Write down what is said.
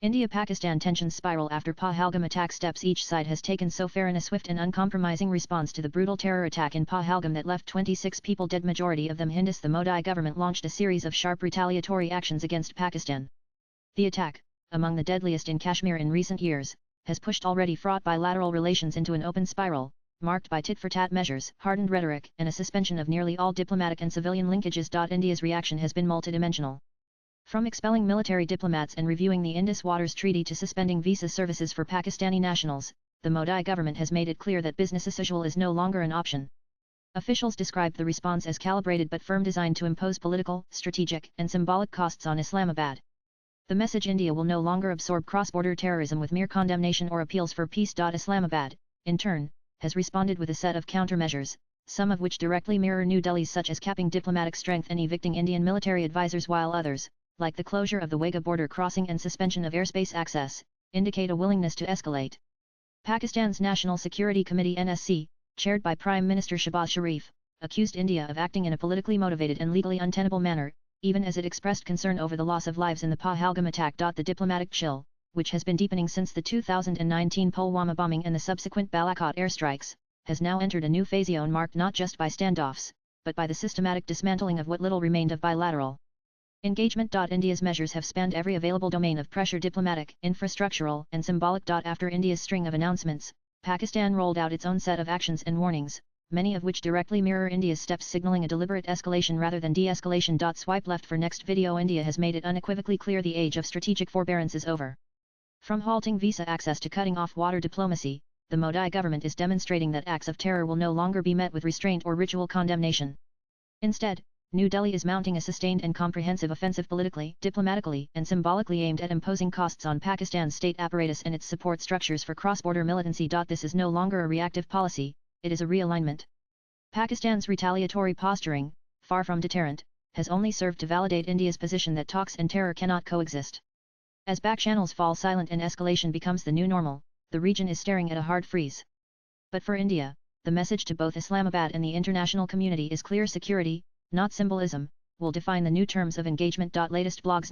India-Pakistan tensions spiral after Pahalgam attack. Steps each side has taken so far in a swift and uncompromising response to the brutal terror attack in Pahalgam that left 26 people dead, majority of them Hindus. The Modi government launched a series of sharp retaliatory actions against Pakistan. The attack, among the deadliest in Kashmir in recent years, has pushed already fraught bilateral relations into an open spiral, marked by tit-for-tat measures, hardened rhetoric, and a suspension of nearly all diplomatic and civilian linkages. India's reaction has been multidimensional. From expelling military diplomats and reviewing the Indus Waters Treaty to suspending visa services for Pakistani nationals, the Modi government has made it clear that business as usual is no longer an option. Officials described the response as calibrated but firm, designed to impose political, strategic, and symbolic costs on Islamabad. The message: India will no longer absorb cross-border terrorism with mere condemnation or appeals for peace. Islamabad, in turn, has responded with a set of countermeasures, some of which directly mirror New Delhi's, such as capping diplomatic strength and evicting Indian military advisors, while others, like the closure of the Wagah border crossing and suspension of airspace access, indicate a willingness to escalate. Pakistan's National Security Committee (NSC), chaired by Prime Minister Shehbaz Sharif, accused India of acting in a politically motivated and legally untenable manner, even as it expressed concern over the loss of lives in the Pahalgam attack. The diplomatic chill, which has been deepening since the 2019 Pulwama bombing and the subsequent Balakot airstrikes, has now entered a new phase marked not just by standoffs, but by the systematic dismantling of what little remained of bilateral engagement. India's measures have spanned every available domain of pressure: diplomatic, infrastructural, and symbolic. After India's string of announcements, Pakistan rolled out its own set of actions and warnings, many of which directly mirror India's steps, signaling a deliberate escalation rather than de-escalation. Swipe left for next video. India has made it unequivocally clear the age of strategic forbearance is over. From halting visa access to cutting off water diplomacy, the Modi government is demonstrating that acts of terror will no longer be met with restraint or ritual condemnation. Instead, New Delhi is mounting a sustained and comprehensive offensive politically, diplomatically, and symbolically aimed at imposing costs on Pakistan's state apparatus and its support structures for cross-border militancy. This is no longer a reactive policy, it is a realignment. Pakistan's retaliatory posturing, far from deterrent, has only served to validate India's position that talks and terror cannot coexist. As backchannels fall silent and escalation becomes the new normal, the region is staring at a hard freeze. But for India, the message to both Islamabad and the international community is clear: security, not symbolism, will define the new terms of engagement. Latest blogs.